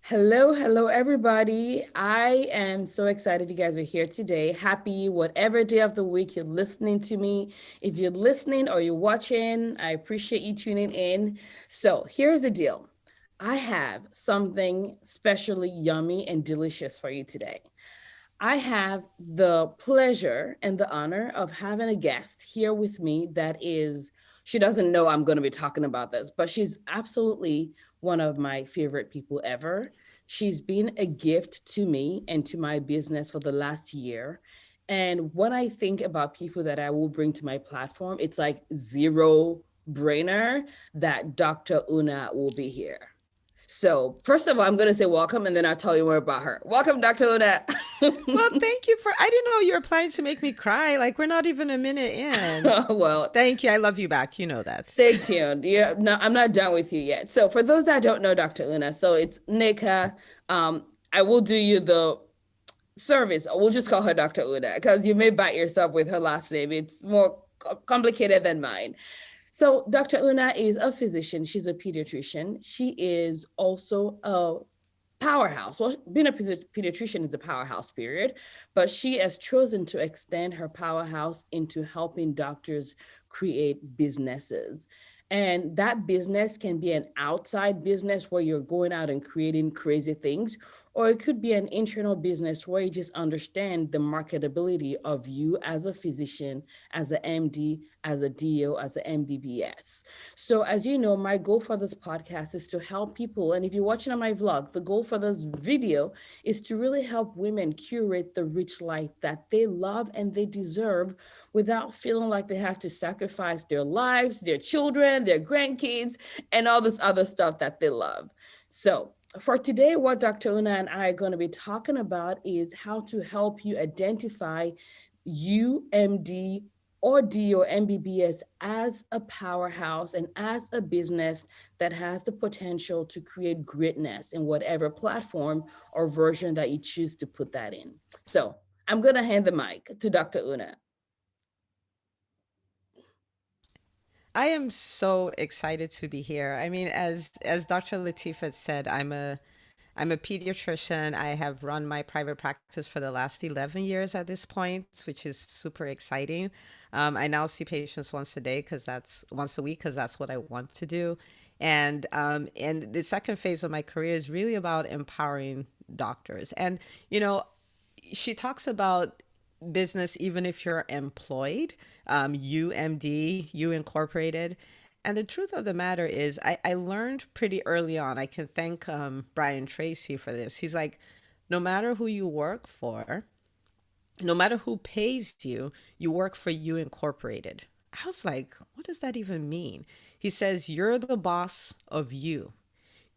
Hello, hello, everybody. I am so excited you guys are here today. Happy whatever day of the week you're listening to me. If you're listening or you're watching, I appreciate you tuning in. So, here's the deal I have something specially yummy and delicious for you today. I have the pleasure and the honor of having a guest here with me she doesn't know I'm going to be talking about this, but she's absolutely one of my favorite people ever. She's been a gift to me and to my business for the last year. And when I think about people that I will bring to my platform, it's like zero brainer that Dr. Una will be here. So, first of all, I'm going to say welcome and then I'll tell you more about her. Welcome, Dr. Una. Well, thank you for. I didn't know you were planning to make me cry. Like we're not even a minute in. Well, Thank you. I love you back. You know that. stay tuned. Yeah, no, I'm not done with you yet. So for those that don't know Dr. Una, so it's Nika. I will do you the service. We'll just call her Dr. Una because you may bite yourself with her last name. It's more complicated than mine. So Dr. Una is a physician. She's a pediatrician. She is also a powerhouse. Well, being a pediatrician is a powerhouse, period. But she has chosen to extend her powerhouse into helping doctors create businesses. And that business can be an outside business where you're going out and creating crazy things, or it could be an internal business where you just understand the marketability of you as a physician, as an MD, as a DO, as an MBBS. So, as you know, my goal for this podcast is to help people. And if you're watching on my vlog, the goal for this video is to really help women curate the rich life that they love and they deserve without feeling like they have to sacrifice their lives, their children, their grandkids, and all this other stuff that they love. So, for today, what Dr. Una and I are going to be talking about is how to help you identify UMD or D or MBBS as a powerhouse and as a business that has the potential to create greatness in whatever platform or version that you choose to put that in. So I'm going to hand the mic to Dr. Una. I am so excited to be here. I mean, as Dr. Latifah said, I'm a pediatrician. I have run my private practice for the last 11 years at this point, which is super exciting. I now see patients once a week because that's what I want to do. And the second phase of my career is really about empowering doctors. And you know, she talks about business even if you're employed, UMD, you incorporated. And the truth of the matter is, I learned pretty early on. I can thank Brian Tracy for this. He's like, no matter who you work for, no matter who pays you, you work for you incorporated. I was like, what does that even mean? He says, you're the boss of you.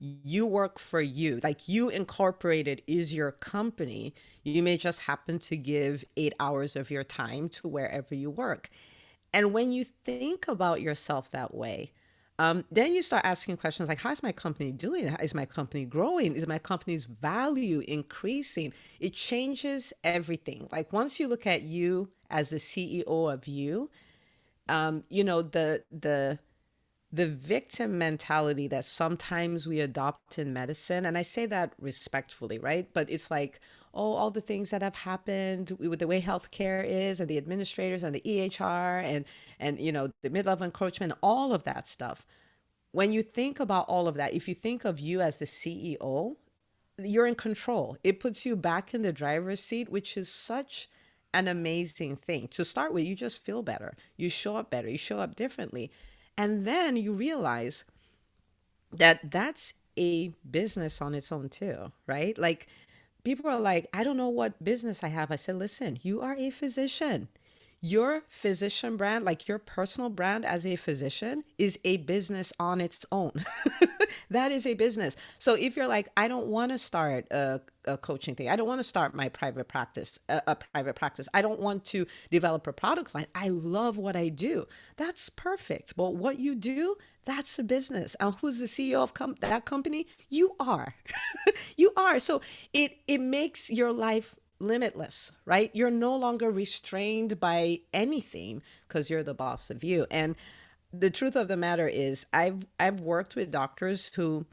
You work for you. Like you incorporated is your company. You may just happen to give 8 hours of your time to wherever you work. And when you think about yourself that way, then you start asking questions like, how's my company doing? Is my company growing? Is my company's value increasing? It changes everything. Like once you look at you as the CEO of you, you know, the victim mentality that sometimes we adopt in medicine, and I say that respectfully, right? But it's like, oh, all the things that have happened with the way healthcare is, and the administrators, and the EHR, and you know, the mid-level encroachment, all of that stuff. When you think about all of that, if you think of you as the CEO, you're in control. It puts you back in the driver's seat, which is such an amazing thing. To start with, you just feel better. You show up better. You show up differently. And then you realize that that's a business on its own too, right? Like people are like, I don't know what business I have. I said, listen, you are a physician. Your physician brand, like your personal brand as a physician, is a business on its own. That is a business. So if you're like, I don't want to start a coaching thing, I don't want to start my private practice, a private practice, I don't want to develop a product line, I love what I do. That's perfect. But what you do, that's a business. And who's the CEO of that company? You are. You are. So it makes your life limitless, right? You're no longer restrained by anything because you're the boss of you. And the truth of the matter is, I've worked with doctors who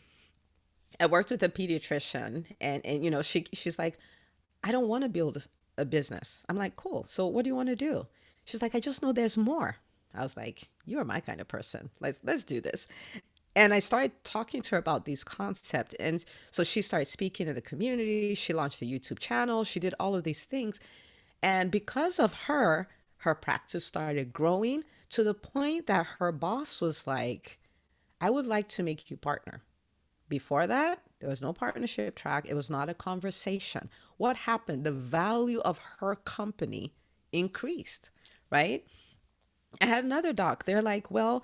I worked with a pediatrician, and she's like, I don't want to build a business. I'm like, cool. So what do you want to do? She's like, I just know there's more. I was like, you are my kind of person. Let's do this. And I started talking to her about these concepts. And so she started speaking in the community. She launched a YouTube channel. She did all of these things. And because of her, her practice started growing to the point that her boss was like, I would like to make you partner. Before that, there was no partnership track. It was not a conversation. What happened? The value of her company increased, right? I had another doc. They're like, well,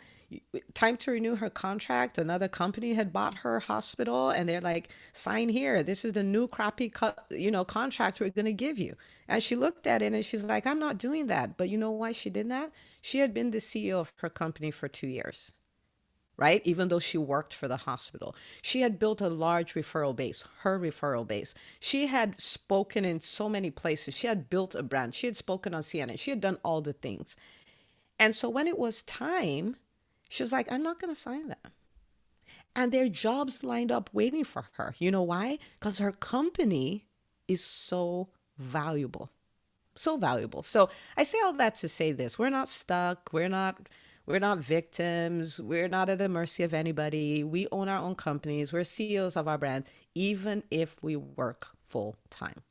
time to renew her contract. Another company had bought her hospital, and they're like, sign here. This is the new crappy, contract we're going to give you. And she looked at it and she's like, I'm not doing that. But you know why she did that? She had been the CEO of her company for 2 years, right? Even though she worked for the hospital, she had built a large referral base, her referral base. She had spoken in so many places. She had built a brand. She had spoken on CNN. She had done all the things. And so when it was time, she was like, I'm not going to sign that. And there are jobs lined up waiting for her. You know why? Because her company is so valuable. So valuable. So I say all that to say this. We're not stuck. We're not victims. We're not at the mercy of anybody. We own our own companies. We're CEOs of our brand, even if we work full time.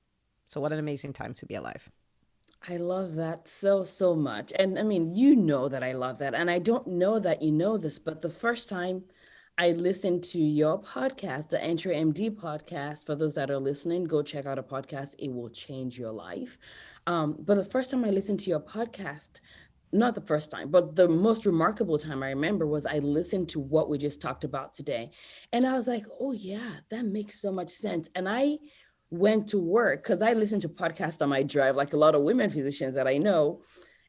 So what an amazing time to be alive. I love that so, so much. And I mean, you know that I love that. And I don't know that you know this, but the first time I listened to your podcast, the EntreMD podcast, for those that are listening, go check out a podcast. It will change your life. But the first time I listened to your podcast, not the first time, but the most remarkable time I remember was I listened to what we just talked about today. And I was like, oh, yeah, that makes so much sense. And I went to work because I listen to podcasts on my drive, like a lot of women physicians that I know.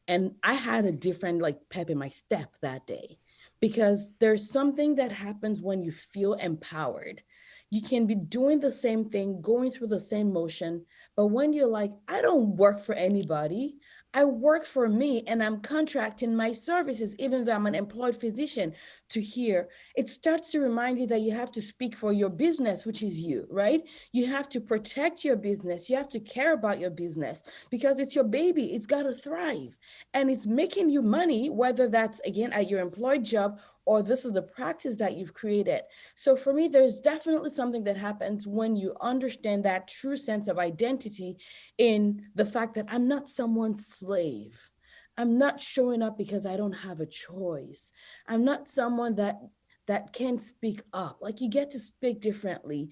And I had a different like pep in my step that day because there's something that happens when you feel empowered. You can be doing the same thing, going through the same motion, but when you're like, I don't work for anybody, I work for me and I'm contracting my services, even though I'm an employed physician, to hear, it starts to remind you that you have to speak for your business, which is you, right? You have to protect your business. You have to care about your business because it's your baby. It's got to thrive and it's making you money, whether that's again at your employed job or this is a practice that you've created. So for me, there's definitely something that happens when you understand that true sense of identity in the fact that I'm not someone's slave. I'm not showing up because I don't have a choice. I'm not someone that can speak up. Like you get to speak differently.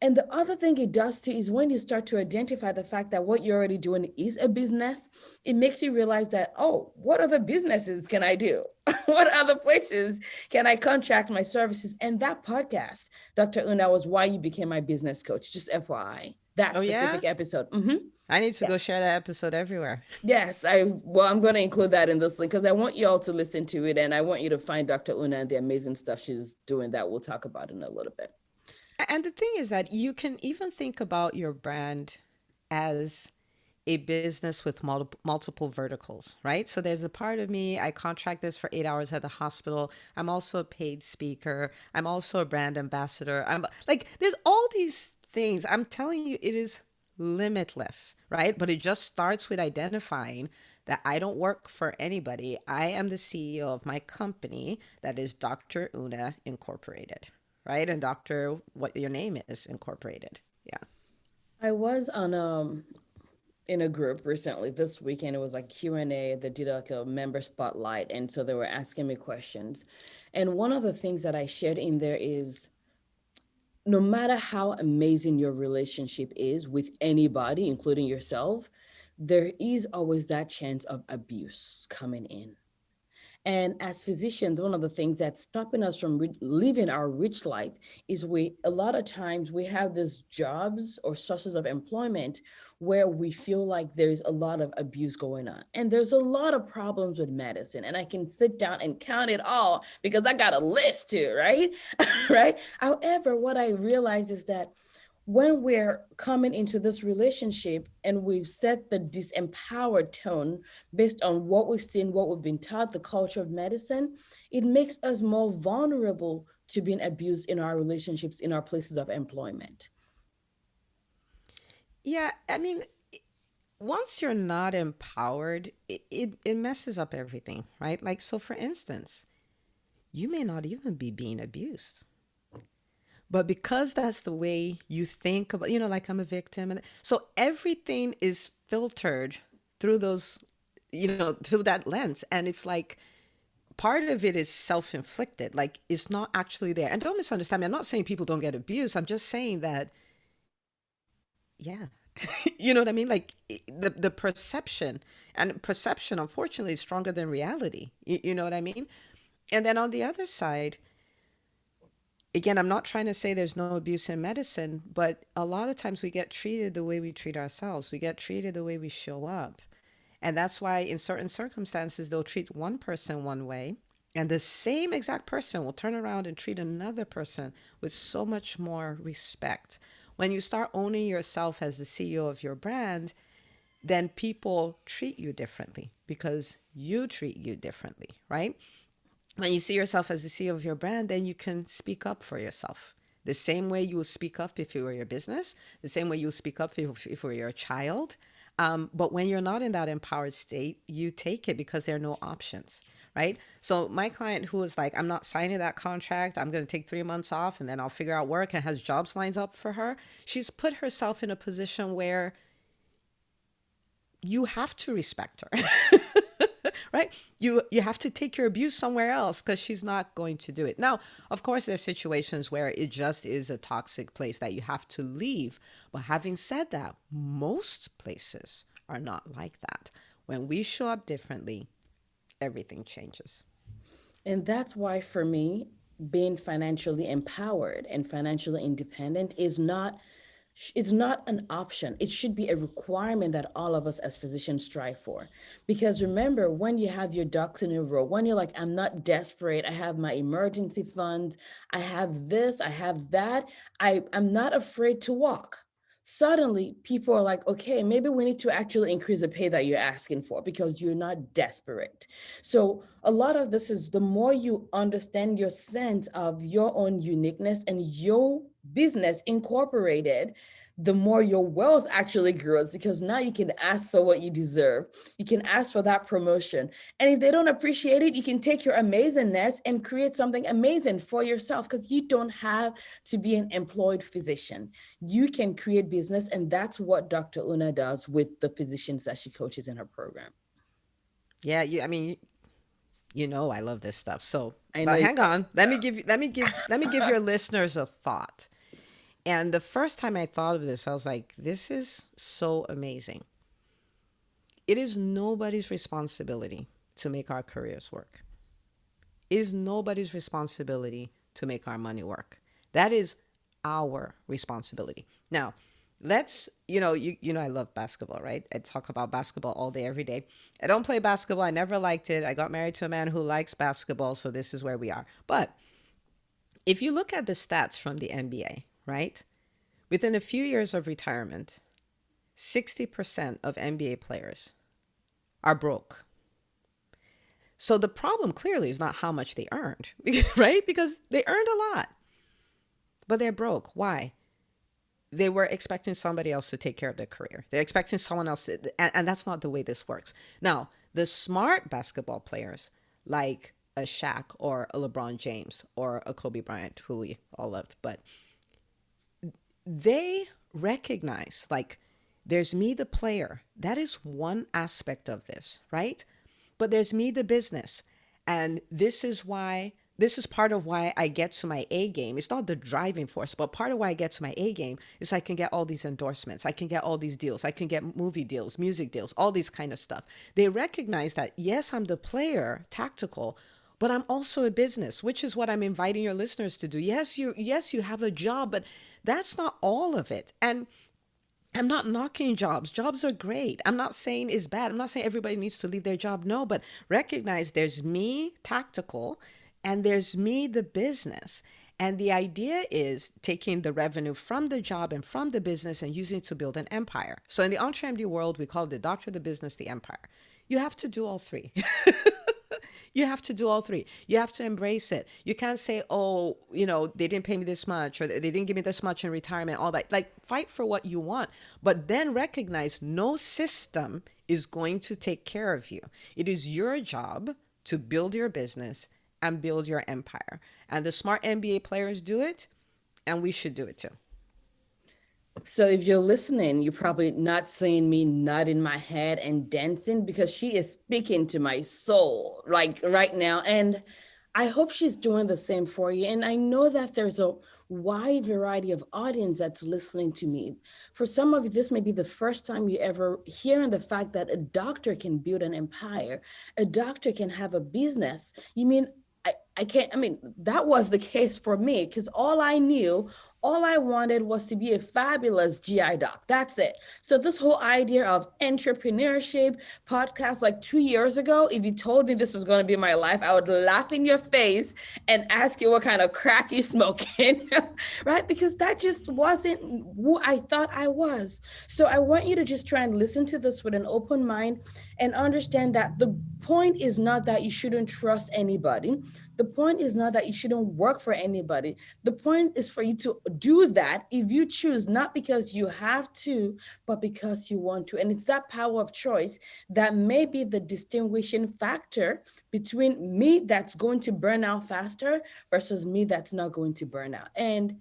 And the other thing it does too is when you start to identify the fact that what you're already doing is a business, it makes you realize that, oh, what other businesses can I do? What other places can I contract my services? And that podcast, Dr. Una, was why you became my business coach, just FYI, that Oh, yeah? specific episode. Mm-hmm. I need to Yeah. go share that episode everywhere. Yes, I'm going to include that in this link because I want you all to listen to it and I want you to find Dr. Una and the amazing stuff she's doing that we'll talk about in a little bit. And the thing is that you can even think about your brand as a business with multiple verticals, right? So there's a part of me, I contract this for 8 hours at the hospital. I'm also a paid speaker. I'm also a brand ambassador. I'm like, there's all these things. I'm telling you, it is limitless, right? But it just starts with identifying that I don't work for anybody. I am the CEO of my company that is Dr. Una Incorporated, right? And Dr. What your name is Incorporated. Yeah. I was on in a group recently this weekend. It was like Q&A. They did like a member spotlight, and so they were asking me questions. And one of the things that I shared in there is no matter how amazing your relationship is with anybody, including yourself, there is always that chance of abuse coming in. And as physicians, one of the things that's stopping us from living our rich life is a lot of times we have these jobs or sources of employment where we feel like there's a lot of abuse going on. And there's a lot of problems with medicine. And I can sit down and count it all because I got a list too, right? Right. However, what I realize is that when we're coming into this relationship and we've set the disempowered tone based on what we've seen, what we've been taught, the culture of medicine, it makes us more vulnerable to being abused in our relationships, in our places of employment? Yeah, I mean, once you're not empowered, it messes up everything, right? Like, so for instance, you may not even be being abused. But because that's the way you think about, like I'm a victim. And so everything is filtered through those, through that lens. And it's like part of it is self inflicted. Like it's not actually there. And don't misunderstand me. I'm not saying people don't get abused. I'm just saying that, yeah. You know what I mean? Like the perception, and perception, unfortunately, is stronger than reality. You know what I mean? And then on the other side, again, I'm not trying to say there's no abuse in medicine, but a lot of times we get treated the way we treat ourselves. We get treated the way we show up. And that's why in certain circumstances, they'll treat one person one way, and the same exact person will turn around and treat another person with so much more respect. When you start owning yourself as the CEO of your brand, then people treat you differently because you treat you differently, right? When you see yourself as the CEO of your brand, then you can speak up for yourself. The same way you will speak up if you were your business, the same way you'll speak up if you're your child. But when you're not in that empowered state, you take it because there are no options, right? So my client who is like, I'm not signing that contract, I'm going to take 3 months off and then I'll figure out work, and has jobs lines up for her. She's put herself in a position where you have to respect her. Right? You have to take your abuse somewhere else because she's not going to do it. Now, of course, there's situations where it just is a toxic place that you have to leave. But having said that, most places are not like that. When we show up differently, everything changes. And that's why, for me, being financially empowered and financially independent is not, it's not an option. It should be a requirement that all of us as physicians strive for. Because remember, when you have your ducks in a row, when you're like, I'm not desperate, I have my emergency fund, I have this, I have that, I'm not afraid to walk. Suddenly, people are like, okay, maybe we need to actually increase the pay that you're asking for because you're not desperate. So, a lot of this is the more you understand your sense of your own uniqueness and your business incorporated, the more your wealth actually grows because now you can ask for what you deserve. You can ask for that promotion. And if they don't appreciate it, you can take your amazingness and create something amazing for yourself because you don't have to be an employed physician. You can create business. And that's what Dr. Una does with the physicians that she coaches in her program. Yeah, I mean, I love this stuff. So, I know but you. hang on. Let me give your listeners a thought. And the first time I thought of this, I was like, this is so amazing. It is nobody's responsibility to make our careers work. It is nobody's responsibility to make our money work. That is our responsibility. Now, I love basketball, right? I talk about basketball all day, every day. I don't play basketball. I never liked it. I got married to a man who likes basketball, so this is where we are. But if you look at the stats from the NBA, right? Within a few years of retirement, 60% of NBA players are broke. So the problem clearly is not how much they earned, right? Because they earned a lot, but they're broke. Why? They were expecting somebody else to take care of their career. They're expecting someone else and that's not the way this works. Now, the smart basketball players like a Shaq or a LeBron James or a Kobe Bryant, who we all loved, but they recognize, like, there's me, the player. That is one aspect of this, right? But there's me, the business. And this is part of why I get to my A game. It's not the driving force, but part of why I get to my A game is I can get all these endorsements. I can get all these deals. I can get movie deals, music deals, all these kind of stuff. They recognize that, yes, I'm the player, tactical, but I'm also a business, which is what I'm inviting your listeners to do. Yes, you have a job, but that's not all of it. And I'm not knocking jobs. Jobs are great. I'm not saying it's bad. I'm not saying everybody needs to leave their job. No, but recognize there's me, tactical, and there's me, the business. And the idea is taking the revenue from the job and from the business and using it to build an empire. So in the EntreMD world, we call it the doctor, the business, the empire. You have to do all three. You have to do all three. You have to embrace it. You can't say, oh, they didn't pay me this much or they didn't give me this much in retirement, all that. Like, fight for what you want, but then recognize no system is going to take care of you. It is your job to build your business and build your empire. And the smart NBA players do it, and we should do it too. So if you're listening, you're probably not seeing me nodding my head and dancing because she is speaking to my soul like right now. And I hope she's doing the same for you. And I know that there's a wide variety of audience that's listening to me. For some of you, this may be the first time you ever hearing the fact that a doctor can build an empire, a doctor can have a business. You mean I can't, I mean, that was the case for me because all I wanted was to be a fabulous GI doc. That's it. So this whole idea of entrepreneurship podcast, like 2 years ago, if you told me this was going to be my life, I would laugh in your face and ask you what kind of crack you smoking, right? Because that just wasn't who I thought I was. So I want you to just try and listen to this with an open mind and understand that the point is not that you shouldn't trust anybody. The point is not that you shouldn't work for anybody. The point is for you to do that if you choose, not because you have to, but because you want to. And it's that power of choice that may be the distinguishing factor between me that's going to burn out faster versus me that's not going to burn out. And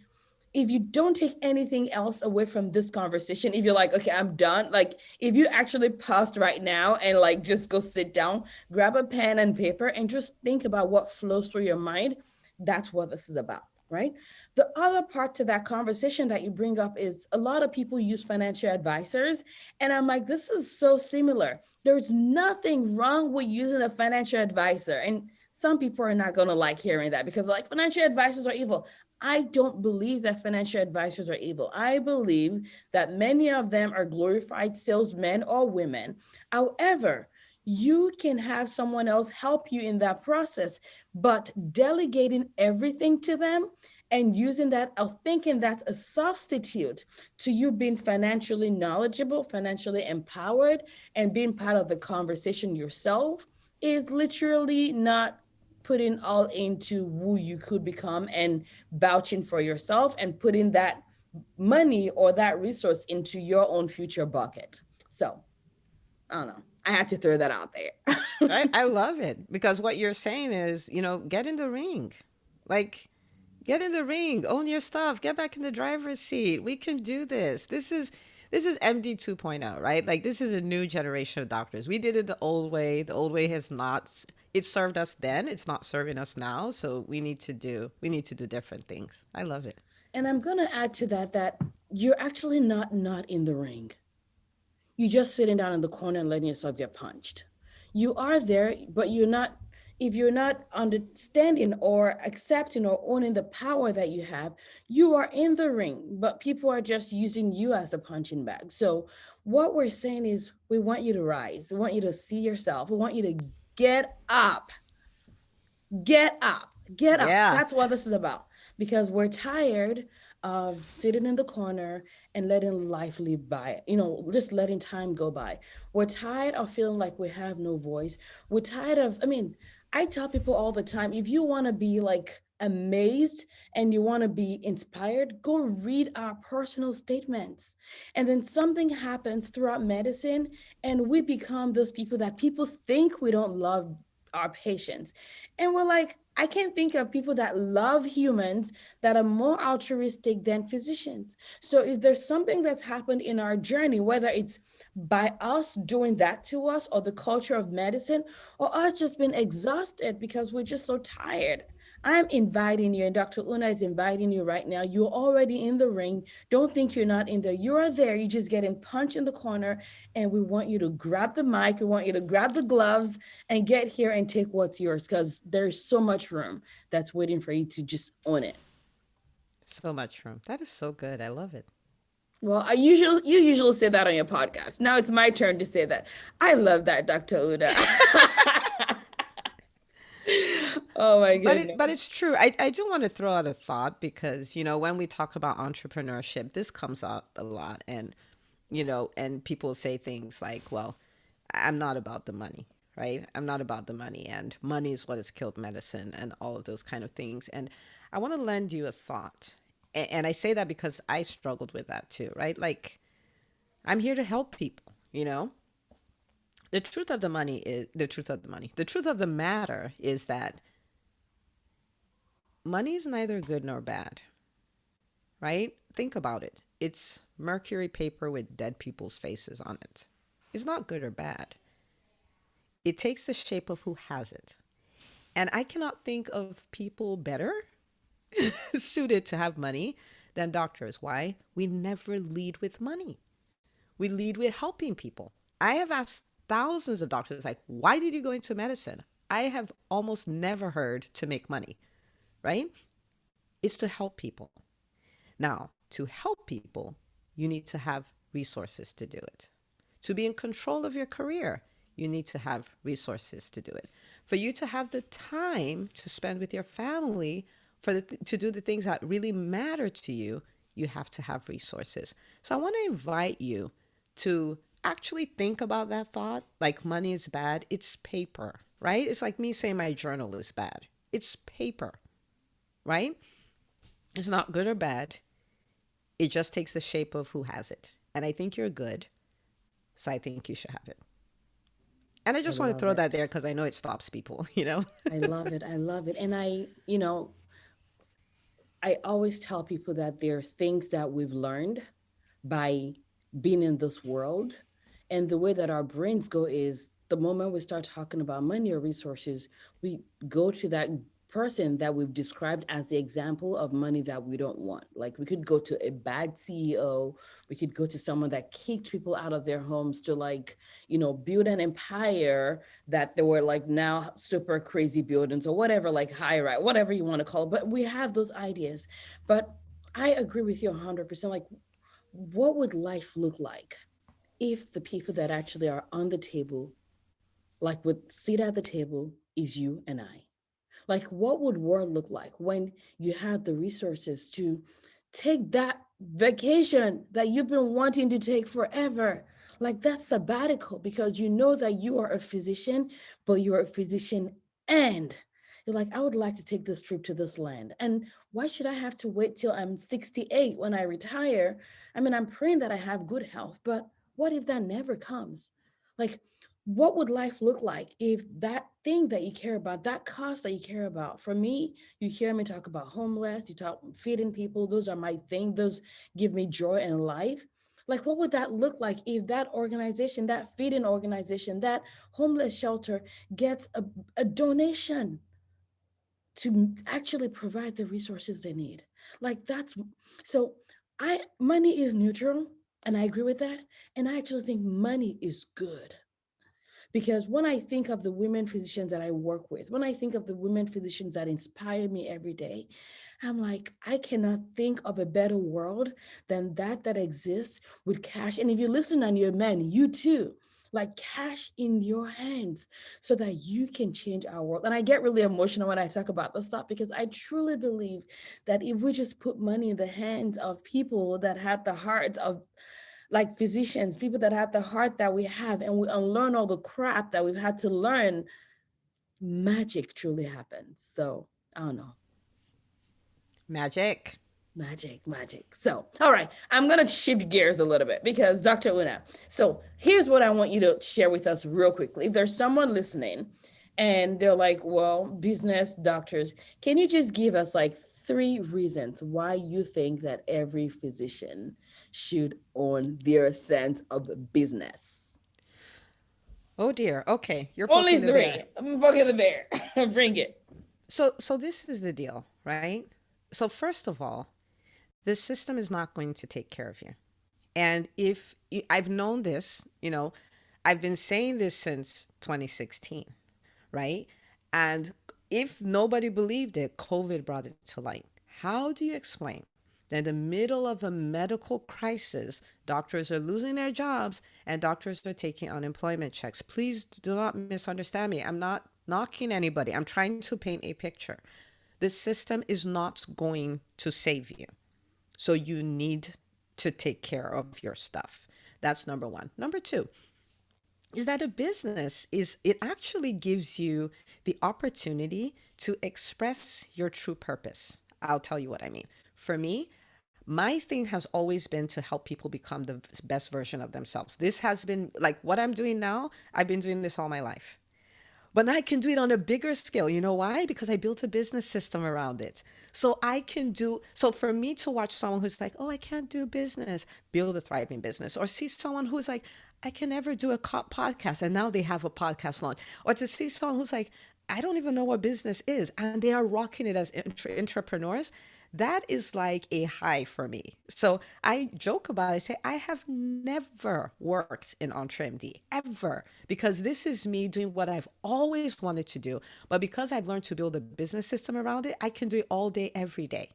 if you don't take anything else away from this conversation, if you're like, okay, I'm done, like if you actually paused right now and like just go sit down, grab a pen and paper and just think about what flows through your mind, that's what this is about, right? The other part to that conversation that you bring up is a lot of people use financial advisors. And I'm like, this is so similar. There's nothing wrong with using a financial advisor. And some people are not going to like hearing that because like financial advisors are evil. I don't believe that financial advisors are evil. I believe that many of them are glorified salesmen or women. However, you can have someone else help you in that process, but delegating everything to them and using that or thinking that's a substitute to you being financially knowledgeable, financially empowered, and being part of the conversation yourself is literally not putting all into who you could become and vouching for yourself and putting that money or that resource into your own future bucket. So I don't know. I had to throw that out there. I love it because what you're saying is, get in the ring. Like, get in the ring, own your stuff, get back in the driver's seat. We can do this. This is MD 2.0, right? Like, this is a new generation of doctors. We did it the old way. The old way has not, it served us then. It's not serving us now. So we need to do different things. I love it. And I'm going to add to that you're actually not in the ring. You're just sitting down in the corner and letting yourself get punched. You are there, but you're not, if you're not understanding or accepting or owning the power that you have, you are in the ring, but people are just using you as the punching bag. So what we're saying is we want you to rise. We want you to see yourself. We want you to get up, get up, get up. Yeah. That's what this is about because we're tired of sitting in the corner and letting life live by, just letting time go by. We're tired of feeling like we have no voice. We're tired of, I tell people all the time, if you want to be like amazed and you want to be inspired, go read our personal statements. And then something happens throughout medicine and we become those people that people think we don't love our patients. And we're like, I can't think of people that love humans that are more altruistic than physicians. So if there's something that's happened in our journey, whether it's by us doing that to us or the culture of medicine, or us just being exhausted because we're just so tired, I'm inviting you, and Dr. Una is inviting you right now. You're already in the ring. Don't think you're not in there. You are there. You're just getting punched in the corner. And we want you to grab the mic. We want you to grab the gloves and get here and take what's yours because there's so much room that's waiting for you to just own it. So much room. That is so good. I love it. Well, you usually say that on your podcast. Now it's my turn to say that. I love that, Dr. Uda. Oh my goodness. But it's true. I do want to throw out a thought because, when we talk about entrepreneurship, this comes up a lot. And people say things like, well, I'm not about the money, right? I'm not about the money, and money is what has killed medicine and all of those kind of things. And I want to lend you a thought. And I say that because I struggled with that too, right? Like, I'm here to help people, you know? The truth of the money is the truth of the money. The truth of the matter is that money is neither good nor bad, right? Think about it. It's mercury paper with dead people's faces on it. It's not good or bad. It takes the shape of who has it. And I cannot think of people better suited to have money than doctors. Why? We never lead with money. We lead with helping people. I have asked thousands of doctors, like, why did you go into medicine? I have almost never heard to make money, right? It's to help people. Now, to help people, you need to have resources to do it. To be in control of your career, you need to have resources to do it. For you to have the time to spend with your family, to do the things that really matter to you, you have to have resources. So I want to invite you to actually think about that thought. Like, money is bad. It's paper, right? It's like me saying my journal is bad. It's paper, right? It's not good or bad. It just takes the shape of who has it. And I think you're good. So I think you should have it. And I I just want to love throw that it. there because I know it stops people, you know? I love it. I love it. And I always tell people that there are things that we've learned by being in this world. And the way that our brains go is the moment we start talking about money or resources, we go to that person that we've described as the example of money that we don't want. Like, we could go to a bad CEO, we could go to someone that kicked people out of their homes to, like, build an empire that they were like now super crazy buildings or whatever, like high rise, whatever you want to call it. But we have those ideas. But I agree with you 100%. Like, what would life look like if the people that actually are on the table, like would sit at the table, is you and I? Like, what would world look like when you have the resources to take that vacation that you've been wanting to take forever? Like, that sabbatical, because you know that you are a physician, but you're a physician and you're like, I would like to take this trip to this land. And why should I have to wait till I'm 68 when I retire? I mean, I'm praying that I have good health, but what if that never comes? Like, what would life look like if that thing that you care about, that cause that you care about? For me, you hear me talk about homeless, you talk feeding people, those are my thing, those give me joy in life. Like, what would that look like if that organization, that feeding organization, that homeless shelter gets a donation to actually provide the resources they need? Like, that's so I money is neutral, and I agree with that. And I actually think money is good, because when I think of the women physicians that I work with, when I think of the women physicians that inspire me every day, I'm like, I cannot think of a better world than that exists with cash. And if you listen and you're a man, you too, like cash in your hands so that you can change our world. And I get really emotional when I talk about this stuff, because I truly believe that if we just put money in the hands of people that have the hearts of, like, physicians, people that have the heart that we have, and we unlearn all the crap that we've had to learn, magic truly happens. So I don't know. Magic. Magic, magic. So, all right, I'm going to shift gears a little bit because Dr. Una, so here's what I want you to share with us real quickly. If there's someone listening and they're like, well, business doctors, can you just give us like 3 reasons why you think that every physician should own their sense of business? Oh dear. Okay, you're Only poking the bear. three. I'm poking the bear. So, Bring it. so this is the deal, right? So first of all, the system is not going to take care of you. And if I've known this, I've been saying this since 2016, right? And if nobody believed it, COVID brought it to light. How do you explain that in the middle of a medical crisis, doctors are losing their jobs and doctors are taking unemployment checks? Please do not misunderstand me. I'm not knocking anybody. I'm trying to paint a picture. The system is not going to save you. So you need to take care of your stuff. That's number one. Number two, is that a business is it actually gives you the opportunity to express your true purpose. I'll tell you what I mean. For me, my thing has always been to help people become the best version of themselves. This has been like what I'm doing now. I've been doing this all my life. But I can do it on a bigger scale. You know why? Because I built a business system around it. So I can do, so for me to watch someone who's like, oh, I can't do business, build a thriving business, or see someone who's like, I can never do a podcast, and now they have a podcast launch, or to see someone who's like, I don't even know what business is, and they are rocking it as entrepreneurs. That is like a high for me. So I joke about it. I say, I have never worked in EntreMD, ever, because this is me doing what I've always wanted to do. But because I've learned to build a business system around it, I can do it all day, every day.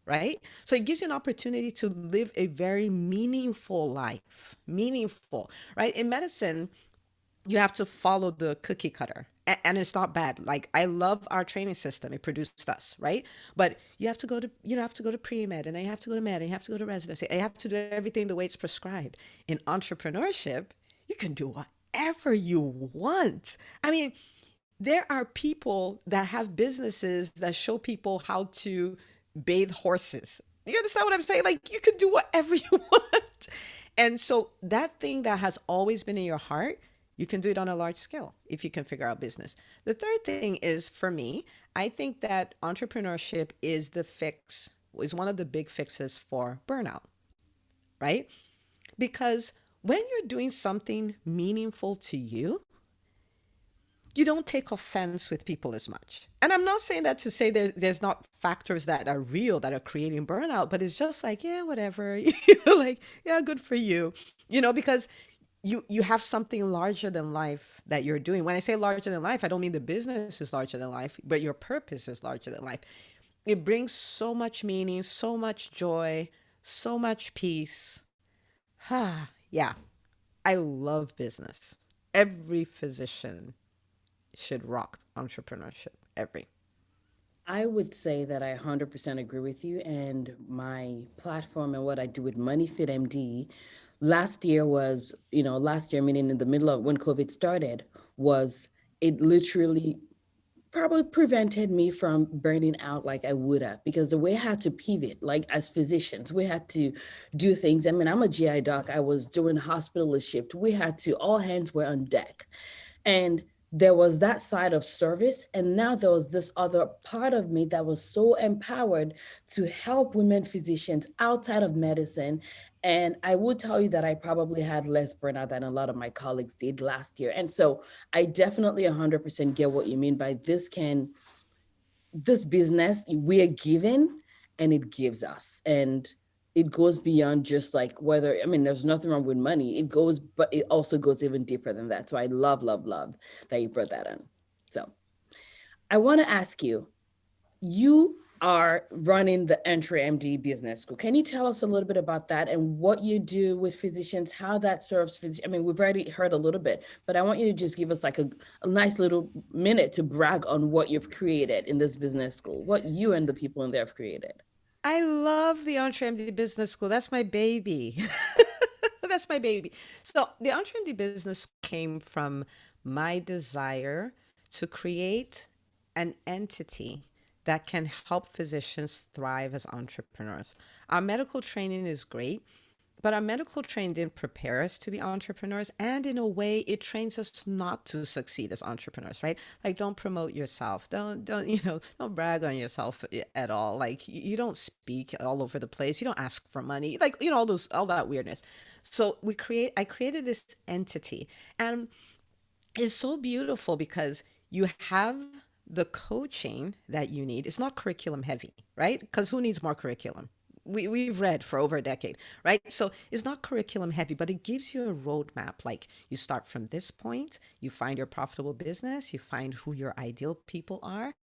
Right? So it gives you an opportunity to live a very meaningful life. Meaningful, right? In medicine, you have to follow the cookie cutter. And it's not bad. Like I love our training system. It produced us, right? But you have to go to pre-med, and then you have to go to med, and you have to go to residency. And you have to do everything the way it's prescribed. In entrepreneurship, you can do whatever you want. I mean, there are people that have businesses that show people how to bathe horses. You understand what I'm saying? Like you can do whatever you want. And so that thing that has always been in your heart, you can do it on a large scale if you can figure out business. The third thing is for me, I think that entrepreneurship is the fix, is one of the big fixes for burnout, right? Because when you're doing something meaningful to you don't take offense with people as much. And I'm not saying that to say there's not factors that are real that are creating burnout, but it's just like, yeah, whatever. Like, yeah, good for you. Because you have something larger than life that you're doing. When I say larger than life, I don't mean the business is larger than life, but your purpose is larger than life. It brings so much meaning, so much joy, so much peace. Yeah, I love business. Every physician should rock entrepreneurship. Every. I would say that I 100% agree with you. And my platform and what I do with MoneyFit MD last year was, last year, meaning in the middle of when COVID started, was it literally probably prevented me from burning out like I would have, because the way I had to pivot, like as physicians, we had to do things. I mean, I'm a GI doc. I was doing hospitalist shift. We had to, all hands were on deck. And there was that side of service. And now there was this other part of me that was so empowered to help women physicians outside of medicine. And I would tell you that I probably had less burnout than a lot of my colleagues did last year. And so I definitely 100% get what you mean by this business we are given and it gives us. And it goes beyond just like whether, I mean, there's nothing wrong with money. It goes, but it also goes even deeper than that. So I love, love, love that you brought that in. So I want to ask you, you are running the EntreMD Business School. Can you tell us a little bit about that and what you do with physicians, how that serves physicians? I mean, we've already heard a little bit, but I want you to just give us like a nice little minute to brag on what you've created in this business school, what you and the people in there have created. I love the EntreMD Business School. That's my baby. That's my baby. So the EntreMD Business came from my desire to create an entity that can help physicians thrive as entrepreneurs. Our medical training is great, but our medical training didn't prepare us to be entrepreneurs. And in a way, it trains us not to succeed as entrepreneurs, right? Like, don't promote yourself. Don't brag on yourself at all. Like, you don't speak all over the place. You don't ask for money. Like, all that weirdness. So I created this entity, and it's so beautiful because you have the coaching that you need. It's not curriculum heavy, right? Because who needs more curriculum? We've read for over a decade, right? So it's not curriculum heavy, but it gives you a roadmap. Like you start from this point, you find your profitable business, you find who your ideal people are.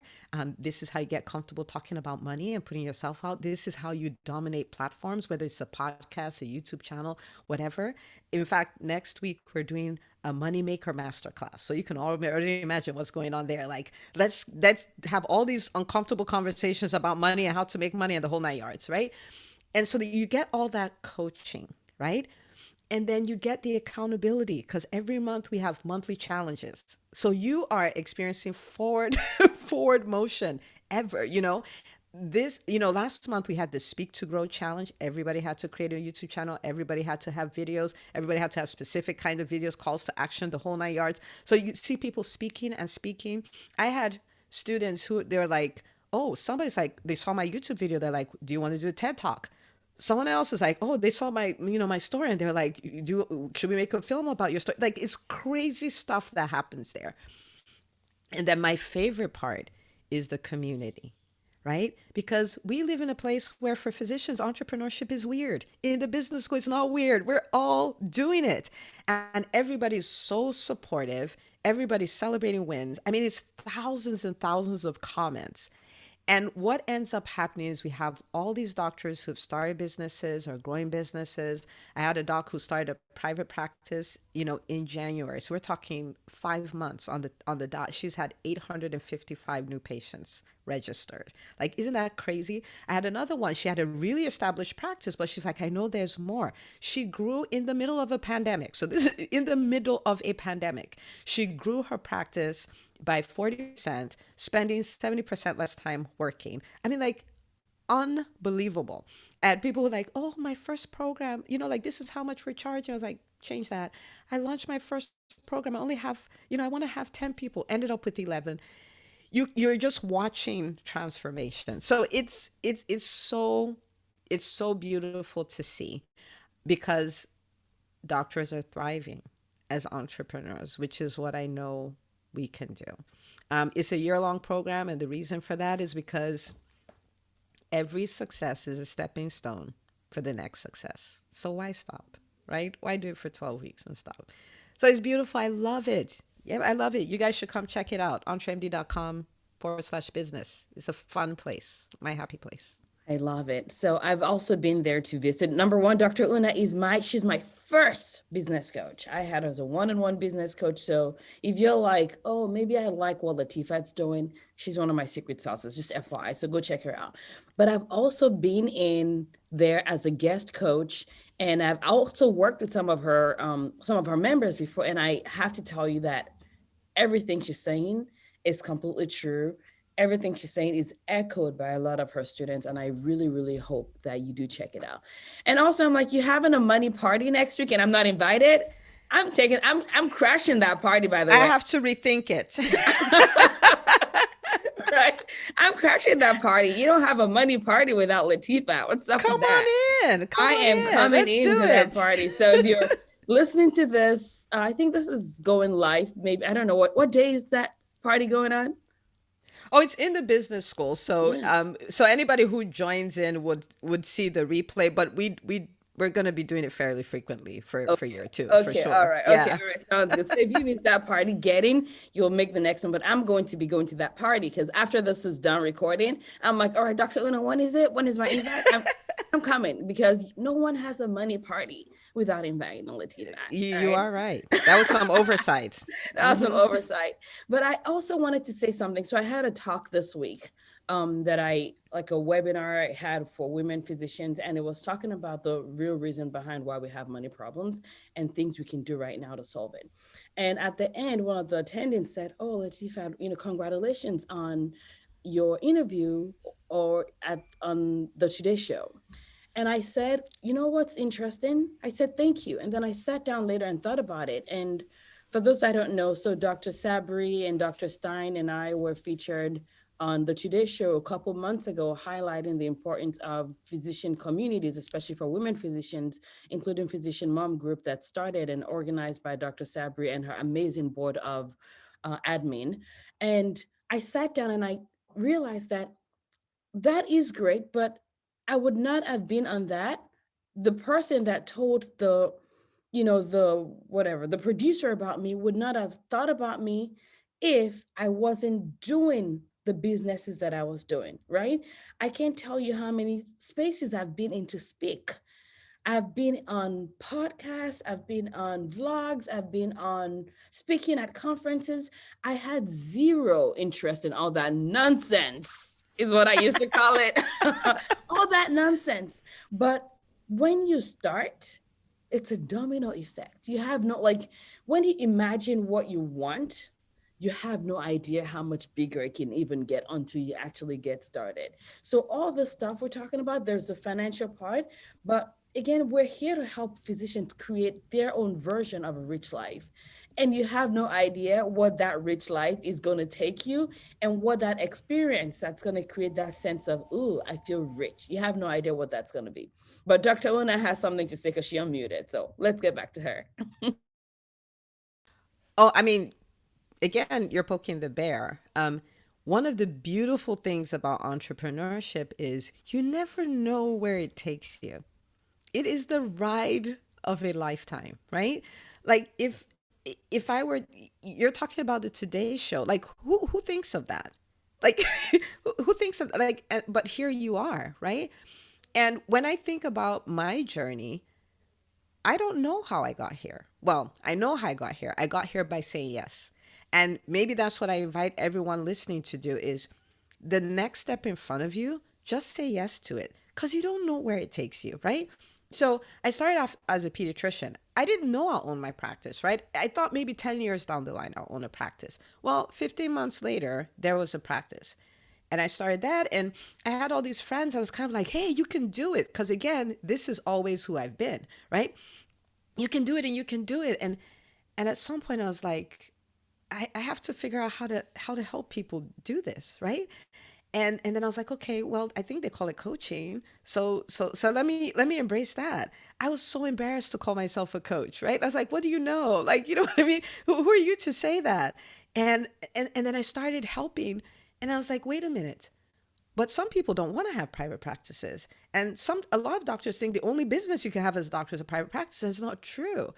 This is how you get comfortable talking about money and putting yourself out. This is how you dominate platforms, whether it's a podcast, a YouTube channel, whatever. In fact, next week we're doing a moneymaker masterclass. So you can already imagine what's going on there. Like let's have all these uncomfortable conversations about money and how to make money and the whole nine yards, right? And so that you get all that coaching, right? And then you get the accountability because every month we have monthly challenges. So you are experiencing forward forward motion ever, this, last month we had the Speak to Grow challenge. Everybody had to create a YouTube channel. Everybody had to have videos. Everybody had to have specific kind of videos, calls to action, the whole 9 yards. So you see people speaking and speaking. I had students who they're like, oh, somebody's like, they saw my YouTube video. They're like, do you want to do a TED Talk? Someone else is like, oh, they saw my story, and they're like, should we make a film about your story? Like, it's crazy stuff that happens there. And then my favorite part is the community, right? Because we live in a place where for physicians, entrepreneurship is weird. In the business school, it's not weird. We're all doing it. And everybody's so supportive. Everybody's celebrating wins. I mean, it's thousands and thousands of comments. And what ends up happening is we have all these doctors who've started businesses or growing businesses. I had a doc who started a private practice, in January. So we're talking 5 months on the dot. She's had 855 new patients registered. Like, isn't that crazy? I had another one. She had a really established practice, but she's like, I know there's more. She grew in the middle of a pandemic. So this is in the middle of a pandemic. She grew her practice by 40%, spending 70% less time working. I mean, like, unbelievable. And people were like, oh, my first program, like, this is how much we're charging. I was like, change that. I launched my first program. I only have, I want to have 10 people, ended up with 11. You're just watching transformation. So it's so beautiful to see, because doctors are thriving as entrepreneurs, which is what I know we can do. It's a year-long program, and the reason for that is because every success is a stepping stone for the next success. So why stop, right? Why do it for 12 weeks and stop? So it's beautiful. I love it. Yeah, I love it. You guys should come check it out. EntreMD.com/business. It's a fun place. My happy place. I love it. So I've also been there to visit. Number one, Dr. Una she's my first business coach. I had her as a one-on-one business coach. So if you're like, oh, maybe I like what Latifah's doing, she's one of my secret sauces, just FYI. So go check her out. But I've also been in there as a guest coach, and I've also worked with some of her members before. And I have to tell you that everything she's saying is completely true. Everything she's saying is echoed by a lot of her students. And I really, really hope that you do check it out. And also, I'm like, you having a money party next week and I'm not invited? I'm crashing that party, by the way. I have to rethink it. Right? I'm crashing that party. You don't have a money party without Latifah. What's up with that? Come on in. I am coming into that party. So if you're listening to this, I think this is going live. Maybe, I don't know, what day is that party going on? Oh, it's in the business school. So so anybody who joins in would see the replay, but we're going to be doing it fairly frequently for year two, for sure. All right. Yeah. Okay, all right. Sounds good. So if you miss that party, you'll make the next one. But I'm going to be going to that party because after this is done recording, I'm like, all right, Dr. Luna, when is it? When is my invite? I'm coming, because no one has a money party without inviting Latifah. You are right. That was some oversight. That was some oversight. But I also wanted to say something. So I had a talk this week that a webinar I had for women physicians, and it was talking about the real reason behind why we have money problems and things we can do right now to solve it. And at the end, one of the attendants said, oh, Latifah, congratulations on your interview on the Today Show. And I said, you know what's interesting? I said, thank you. And then I sat down later and thought about it. And for those that don't know, so Dr. Sabri and Dr. Stein and I were featured on the Today Show a couple months ago, highlighting the importance of physician communities, especially for women physicians, including Physician Mom Group that started and organized by Dr. Sabri and her amazing board of admin. And I sat down and I realized that is great, but I would not have been on that. The person that told the producer about me would not have thought about me if I wasn't doing the businesses that I was doing, right? I can't tell you how many spaces I've been in to speak. I've been on podcasts, I've been on vlogs, I've been on speaking at conferences. I had zero interest in all that nonsense, is what I used to call it. All that nonsense. But when you start, it's a domino effect. You have no, like, when you imagine what you want, you have no idea how much bigger it can even get until you actually get started. So all the stuff we're talking about, there's the financial part, but again, we're here to help physicians create their own version of a rich life. And you have no idea what that rich life is going to take you and what that experience that's going to create that sense of, ooh, I feel rich. You have no idea what that's going to be. But Dr. Una has something to say because she unmuted. So let's get back to her. Oh, I mean, again, you're poking the bear. One of the beautiful things about entrepreneurship is you never know where it takes you. It is the ride of a lifetime, right? Like if I were, you're talking about the Today Show, like who thinks of that? Like who thinks of, like, but here you are, right? And when I think about my journey, I don't know how I got here. Well, I know how I got here. I got here by saying yes. And maybe that's what I invite everyone listening to do is the next step in front of you, just say yes to it because you don't know where it takes you, right? So I started off as a pediatrician. I didn't know I'll own my practice, right? I thought maybe 10 years down the line I'll own a practice. Well, 15 months later, there was a practice. And I started that, and I had all these friends. I was kind of like, hey, you can do it. Because again, this is always who I've been, right? You can do it and you can do it. And at some point I was like, I have to figure out how to help people do this, right? And then I was like, okay, well, I think they call it coaching. So let me embrace that. I was so embarrassed to call myself a coach, right? I was like, what do you know? Like, you know what I mean? Who are you to say that? And then I started helping, and I was like, wait a minute. But some people don't want to have private practices. And a lot of doctors think the only business you can have as a doctor is a private practice. And it's not true.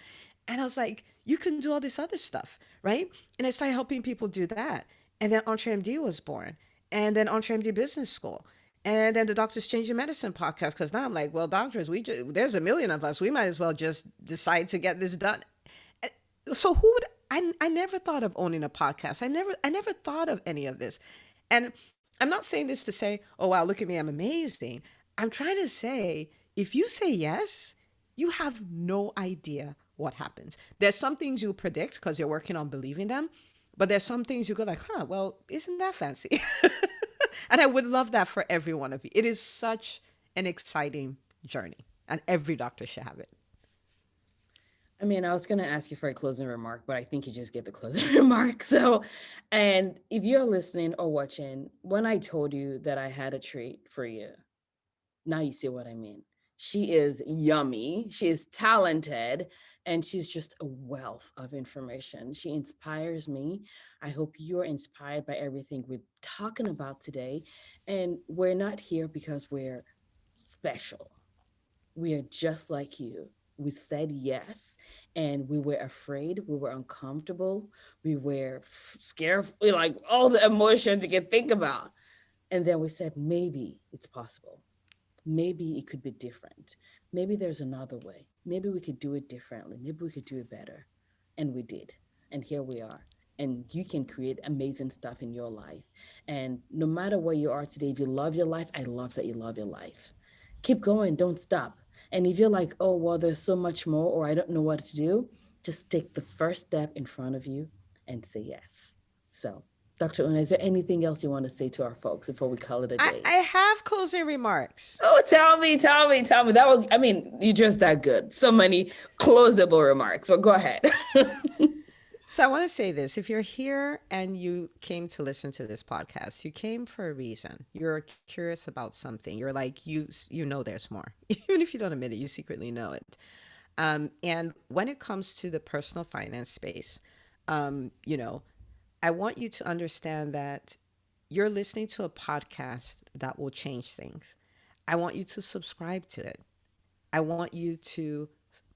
And I was like, you can do all this other stuff, right? And I started helping people do that. And then EntreMD was born. And then EntreMD Business School. And then the Doctors Changing Medicine podcast. Because now I'm like, well, doctors, there's a million of us. We might as well just decide to get this done. So who would I never thought of owning a podcast. I never thought of any of this. And I'm not saying this to say, oh wow, look at me, I'm amazing. I'm trying to say if you say yes, you have no idea what happens. There's some things you predict because you're working on believing them, but there's some things you go like, huh, well, isn't that fancy? And I would love that for every one of you. It is such an exciting journey, and every doctor should have it. I mean, I was going to ask you for a closing remark, but I think you just get the closing remark. So, and if you're listening or watching, when I told you that I had a treat for you, now you see what I mean. She is yummy, she is talented, and she's just a wealth of information. She inspires me. I hope you're inspired by everything we're talking about today. And we're not here because we're special. We are just like you. We said yes, and we were afraid, we were uncomfortable, we were scared, like all the emotions you can think about. And then we said, maybe it's possible. Maybe it could be different. Maybe there's another way. Maybe we could do it differently. Maybe we could do it better. And we did. And here we are. And you can create amazing stuff in your life. And no matter where you are today, if you love your life, I love that you love your life. Keep going, don't stop. And if you're like, oh, well, there's so much more, or I don't know what to do, just take the first step in front of you and say yes. So, Dr. Una, is there anything else you want to say to our folks before we call it a I, day? I have closing remarks. Oh, tell me, tell me, tell me. That was, I mean, you're just that good. So many closable remarks. Well, go ahead. So I want to say this. If you're here and you came to listen to this podcast, you came for a reason. You're curious about something. You're like, you know there's more. Even if you don't admit it, you secretly know it. And when it comes to the personal finance space, you know, I want you to understand that you're listening to a podcast that will change things. I want you to subscribe to it. I want you to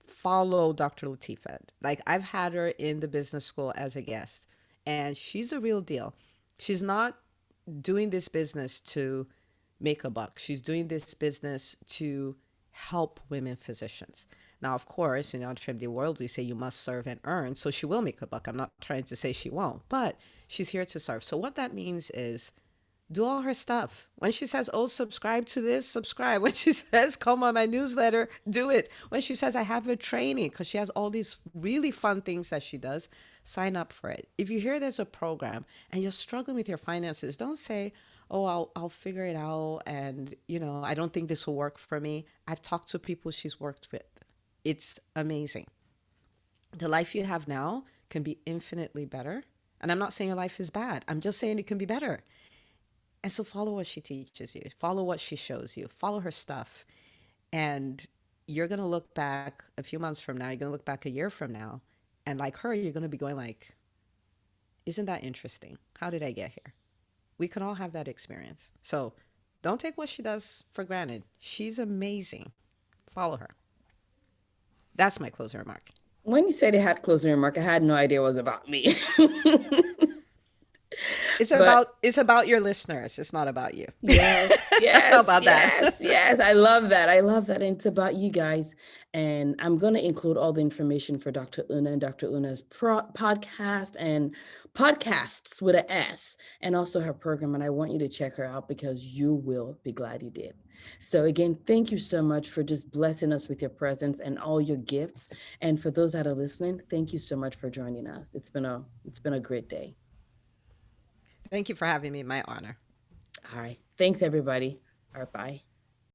follow Dr. Latifah. Like, I've had her in the business school as a guest, and she's a real deal. She's not doing this business to make a buck. She's doing this business to help women physicians. Now, of course, in the EntreMD world, we say you must serve and earn. So she will make a buck. I'm not trying to say she won't, but she's here to serve. So what that means is Do all her stuff. When she says, "Oh, subscribe to this," subscribe. When she says, "Come on my newsletter," do it. When she says, "I have a training," because she has all these really fun things that she does, sign up for it. If you hear there's a program and you're struggling with your finances, don't say, "Oh, I'll figure it out," and I don't think this will work for me. I've talked to people she's worked with. It's amazing. The life you have now can be infinitely better. And I'm not saying your life is bad. I'm just saying it can be better. And so follow what she teaches you, follow what she shows you, follow her stuff. And you're going to look back a few months from now, you're going to look back a year from now. And like her, you're going to be going like, isn't that interesting? How did I get here? We can all have that experience. So don't take what she does for granted. She's amazing. Follow her. That's my closing remark. When you said it had closing remark, I had no idea it was about me. It's But about your listeners. It's not about you. yes, How yes, about yes, that? yes. I love that. I love that. And it's about you guys. And I'm going to include all the information for Dr. Una and Dr. Una's podcast and podcasts with an S, and also her program. And I want you to check her out because you will be glad you did. So again, thank you so much for just blessing us with your presence and all your gifts. And for those that are listening, thank you so much for joining us. It's been a great day. Thank you for having me. My honor. All right. Thanks everybody. All right, bye.